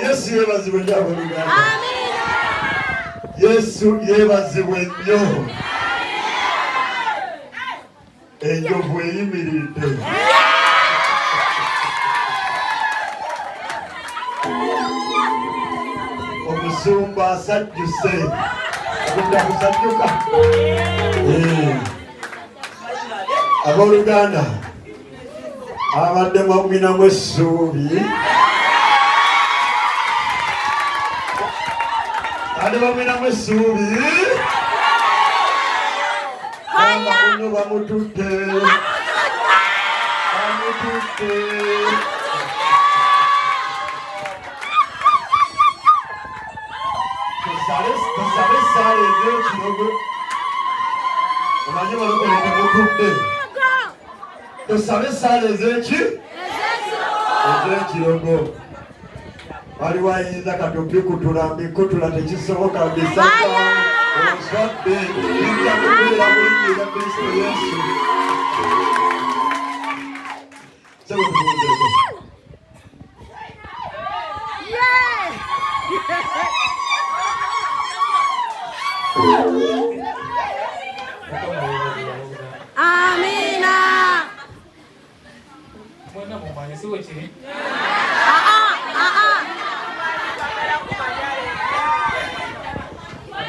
Yesu yebazibwe njabo luganda. Yesu yebazibwe nnyo. Enjovu eyimiridde. Omusumba asajjuse. Agenda kusajjuka. Abooluganda abadde mwamwinamu essuubi. Bamwinamu essuubi. Abakunyu bamutudde. Tusale essaala ez'ekirogo. Omanyi balokole temutudde. Tusale essaala ez'ekirogo. Waliwo ayinza katubi kutula tekisoboka bisaka oswadde yinza kubeera bulungi ya Kristo Yesu. Sebo tubuuzeeko. Amina. Mwana mumanyi siwe kiri?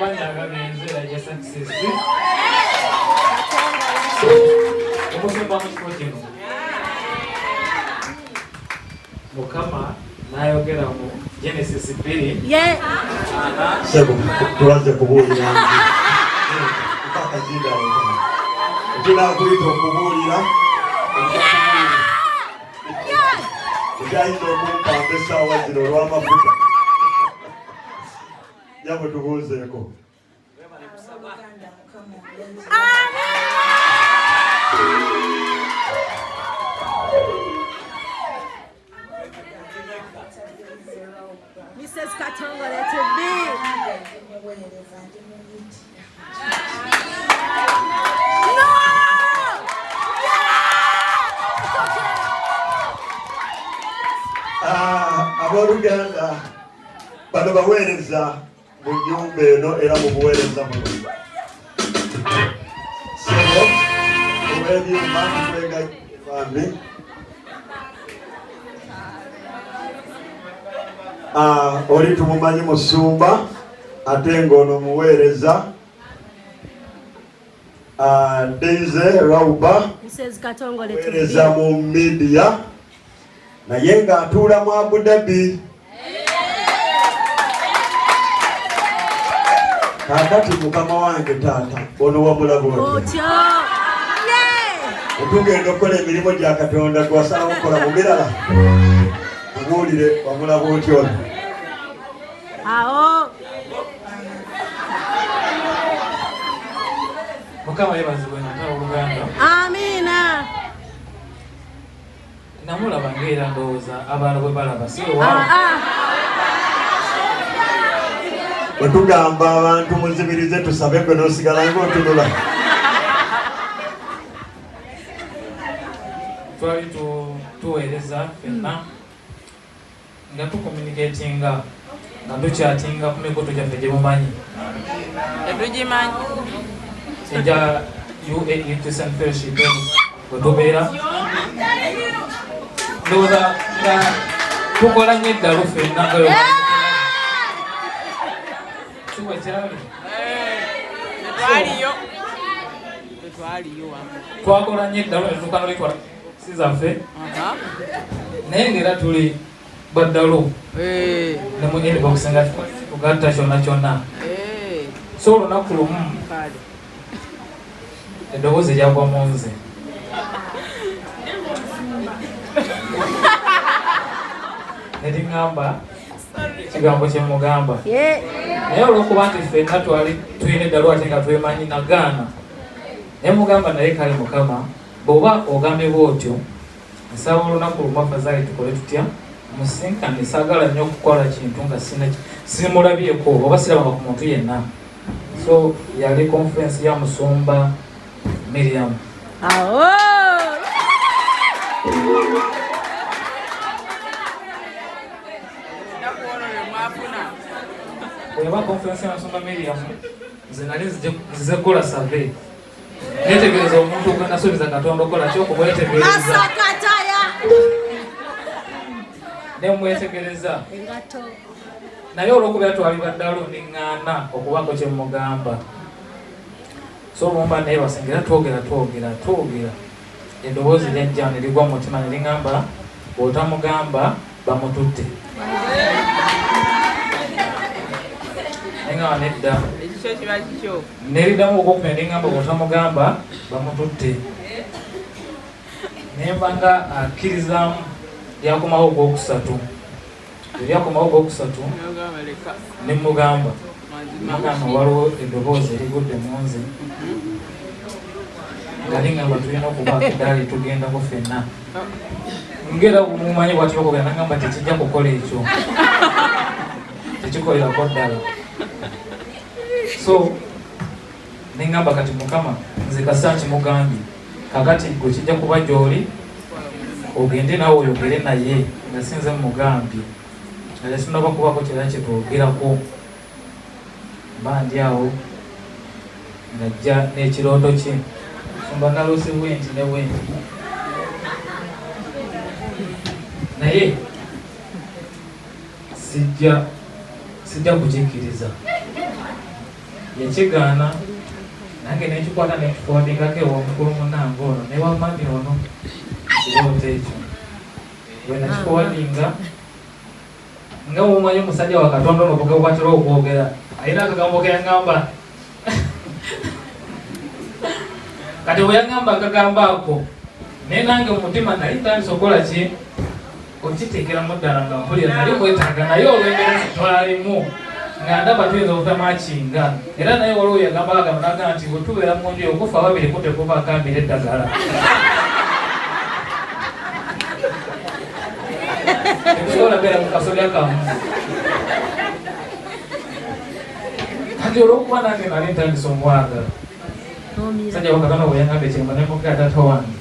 Banyaga benzera ya success. Omusemba mu kifo kino. Mukama nayogera mu Genesis 2. Sebo tuanze kubuulira. Mpaka jida leo. Tunakulita okubuulira. Ujayinza okumpamba essaawa zino olw'amafuta. Jambo tubuuzeeko. Mrs. Katongole to be. Abooluganda bano baweereza mu nnyumba eno era mu buweereza muno. Sebo olw'ebyuma kwega bambi. Oli tumumanyi musumba ate ng'ono muweereza. Daisy Rauba muweereza mu media naye ng'atuula mu Abu Dhabi. Kakati mukama wange taata ono wamulaba otyo. Otugenda okukola emirimu gya Katonda gwasala okukola mu birala. Tubuulire wamulaba otyo. Awo. Mukama yebazibwe nnyo Oluganda. Amina. Namulaba ng'era ndowooza abalala bwe balaba si waawo. Wetugamba abantu muzibirize tusabe gwe n'osigala ng'otunula. Twali tuweereza ffenna nga tucommunicatinga nga tukyatinga ku mikutu gyaffe gye mumanyi. Tugimanyi. Ejja UAE Christian Fellowship bwe tubeera. Ndowooza nga tukola nnyo eddalu ffenna nga twakola nnyo eddalu netutuuka nolikola si zaffe naye ng'era tuli baddalu ne mu inbox nga tugatta kyonna kyonna so olunaku lumu eddoboozi lyagwa mu nze. Ne liŋŋamba ekigambo kye mugamba. Naye olw'okuba nti ffenna tulina eddalu ate nga twemanyi nagaana. Naye mugamba naye kale Mukama, bw'oba ogambye bw'otyo, nsaba olunaku lumu afadhali tukole tutya? Musinkane, saagala nnyo okukola kintu nga simulabyeko oba sirabanga ku muntu yenna. So yali conference ya Musumba Miriam. Bweba conference ya Musumba Miriam, nze nali nzize kukola survey. Netegereza omuntu ogenda suubiza Katonda okola ki okumwetegereza. Ne mwetegereza. Naye olw'okubeera twalibwa ddalo niŋŋaana okubako kye mugamba. So mumba naye basengera twogera. Eddoboozi lyajja ne ligwa mu mutima ne liŋŋamba bw'otamugamba bamututte. Neŋŋamba nedda. Ekikyo kiba kikyo. Ne liddamu okwokubiri ne liŋŋamba bw'otamugamba bamututte. Ne mba nga akkirizaamu lyakomawo ogwokusatu. Lyakomawo ogwokusatu ne mugamba waliwo eddoboozi erigudde mu nze nga liŋŋamba tulina okubaako eddaali tugendako ffenna. Ngera mumanyi bw'ati okugenda nagamba tekijja kukola ekyo, tekikolerako ddala. So neŋŋamba kati Mukama nze kasa nkimugambye, kakati gwe kijja kuba gy'oli ogende naawe oyogere naye nga sinze mugambye. Nga sinaba kubako kirala kye twogerako. Mba ndi awo ng'ajja n'ekirooto kye. Mba naloose bwenti ne bwenti. Naye sijja kukikkiriza. Yakigaana nange nekikwata nekifuwadingako ew'omukulu munnange ono ne wamani ono kirooto ekyo. Bwe nakikuwadinga nga bw'omanyi omusajja wa Katonda ono bwe bw'atera okwogera alina akagambo ke yaŋŋamba. Kati bwe yaŋŋamba akagambo ako naye nange mu mutima nali ntandise okukola ki? Okiteekeramu ddala nga mpulira nali mwetaaga naye olw'embeera twalimu nga ndaba tuyinza obutamakinga. Era naye waliwo yagamba agamba n'agamba nti bwe tubeera mu nju okufa ababiri kutekubaako ambira eddagala. Tekusobola beera mu kasolya kamu. Kati olw'okuba nange nali ntandise omwagala, musajja wa Katonda bwe yaŋŋamba ekyemba ne mugamba taata wange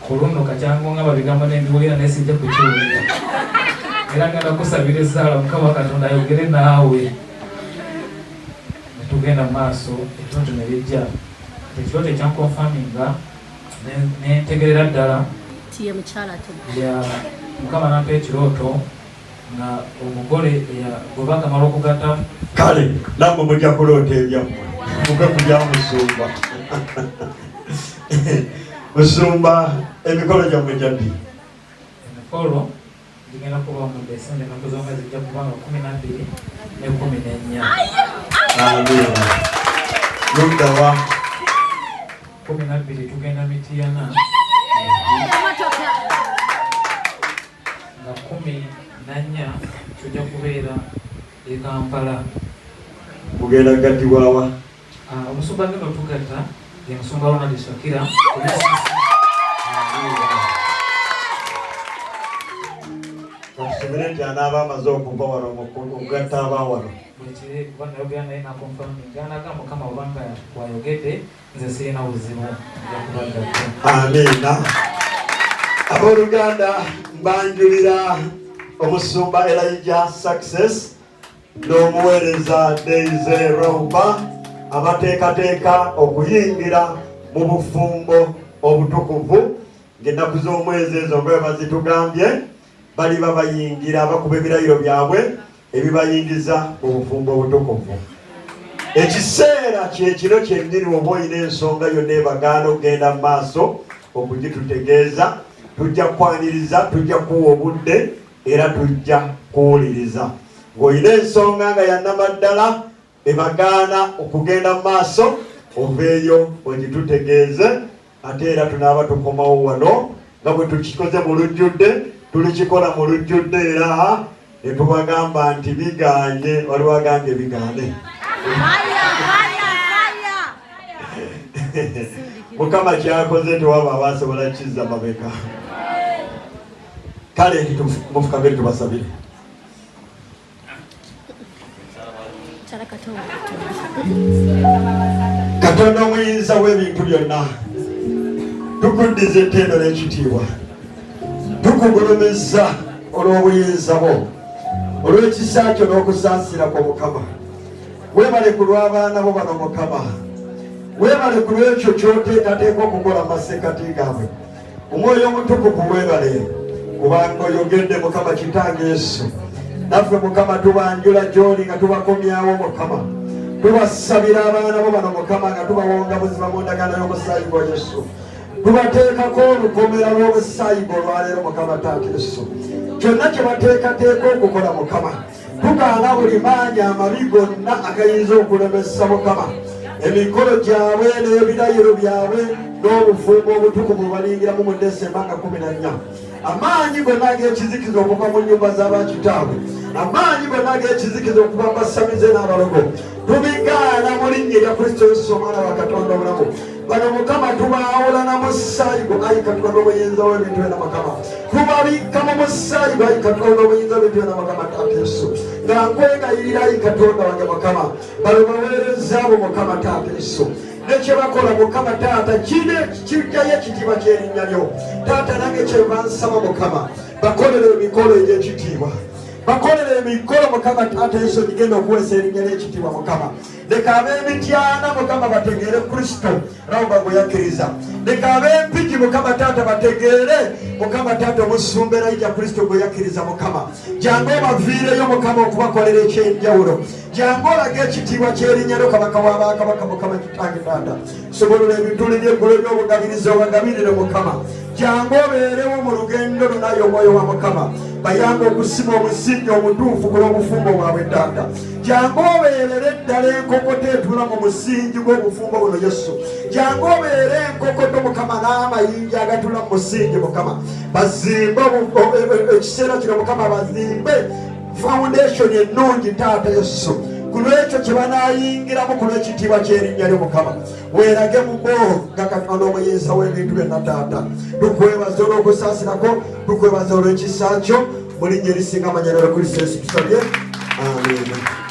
ku luno kakyangu ngamba bigambo n'embiwulira naye sijja kukiwulira. Era ngenda kusabira essaala Mukama Katonda ayogere naawe. Ne tugenda mu maaso ekirooto ne bijja. Ekirooto ekyankonfaminga ne ntegerera ddala Mukama nampa ekirooto nga omugole bwe bakamala okugatta. Kale namwe mujja kuloota ebyammwe muge kulya Musumba. Musumba emikolo gyammwe gyaddi? Emikolo ligenda kuba mu Desemba, ennaku zombi zijja kuba nga 12 ne 14. Amina. Luddawa 12 tugenda Mityana nga 14 tujja kubeera e Kampala. Mugenda gattibwawa? Omusumba ngenda otugatta ye Musumba Ronald Shakira. Tusubire nti anaaba amaze okuva wano okugatta abawano. Bwekiri kuba nayogera naye nakonfaminga naga Mukama obanga wayogedde nze sirina buzibu nja kubagatta. Amiina. Abooluganda mbanjulira Omusumba Elijah Success n'omuweereza Daisy Roba abateekateeka okuyingira mu bufumbo obutukuvu ng'ennaku z'omwezi ezo nga bwe bazitugambye baliba bayingira bakuba ebirayiro byabwe ebibayingiza mu bufumbo obutukuvu. Ekiseera kyekiro kyennyini oba olina ensonga yonna ebagaana okugenda mu maaso okugitutegeeza, tujja kukwaniriza, tujja kuwa obudde era tujja kuwuliriza. Ng'olina ensonga nga yannamaddala ebagaana okugenda mu maaso oveeyo ogitutegeeze ate era tunaaba tukomawo wano nga bwe tukikoze mu lujjudde tulikikola mu lujjudde era ne tubagamba nti bigaanye waliwo agambye bigaane Mukama kyakoze tewaba abasobola kizza mabega. Kale mufukabire tubasabire. Katonda omuyinza w'ebintu byonna tukuddiza ettendo n'ekitiibwa tukugulumizza olw'obuyinza bwo olw'ekisa kyo n'okusaasira kwa Mukama. Weebale ku lw'abaana bo bano Mukama. Weebale ku lw'ekyo ky'oteekateeka okukola mu masekkati gaabwe. Omwoyo omutukuvu weebale kubanga oyogedde Mukama Kitange Yesu. Naffe Mukama tubanjula gy'oli nga tubakomyawo Mukama. Tubasabira abaana bo bano Mukama nga tubawonga buzima mu ndagaano y'omusaayi gwa Yesu. Tubateekako olukomera lw'obusaayi bwo olwaleero Mukama Taata Yesu. Kyonna kye bateekateeka okukola Mukama. Tugaana buli maanyi amabi gonna agayinza okulemesa Mukama. Emikolo gyabwe n'ebirayiro byabwe n'obufumbo obutukuvu balingiramu mu Desemba nga 14. Amaanyi gonna ag'ekizikiza okuva mu nnyumba z'abakitaabwe. Amaanyi gonna ag'ekizikiza okuva mu basamize n'abalogo. Tubigaana mu linnya lya Kristo Yesu Omwana wa Katonda omulamu. Bano Mukama tubaawula na musaayi gwo ayi Katonda omuyinza w'ebintu byonna Mukama. Tubabikka mu musaayi gwo ayi Katonda omuyinza w'ebintu byonna Mukama Taata Yesu. Nga nkwegayirira ayi Katonda wange Mukama. Bano baweereza abo Mukama Taata Yesu. Nekye bakola Mukama Taata kijjayo ekitiibwa ky'erinnya lyo. Taata nange kyenva nsaba Mukama bakolere emikolo egy'ekitiibwa. Bakolere emikolo Mukama Taata Yesu gigenda okuweesa erinnya ly'ekitiibwa Mukama. Leka ab'emityana Mukama bategeere Kristo Rawuba gwe yakkiriza. Leka ab'empiki Mukama Taata bategeere Mukama Taata omusumba Elijah Kristo gwe yakkiriza Mukama. Jangu obaviireyo Mukama okubakolera ekyenjawulo. Jangu olage ekitiibwa ky'erinnya lyo Kabaka wa bakabaka Mukama Kitange Taata. Sobolera ebituli by'eggulu by'obugabiriza obagabirire Mukama. Jangu obeerewo mu lugendo lunayo omwoyo wa Mukama. Bayambe okusima omusingi omutuufu ku lw'obufumbo bwabwe Taata. Jangu obeerere ddala enkokoto etuula mu musingi gw'obufumbo buno Yesu. Jangu obeere enkokoto Mukama n'amayinja agatuula mu musingi Mukama. Bazimbe ekiseera kino Mukama bazimbe foundation ennungi Taata Yesu. Ku lw'ekyo kye banaayingiramu ku lw'ekitiibwa ky'erinnya lyo Mukama. Weerage mu bo nga Katonda omuyinza w'ebintu byonna Taata. Tukwebaza olw'okusaasirako, tukwebaza olw'ekisa kyo mu linnya erisinga amannya lya Kristo Yesu tusabye. Amen.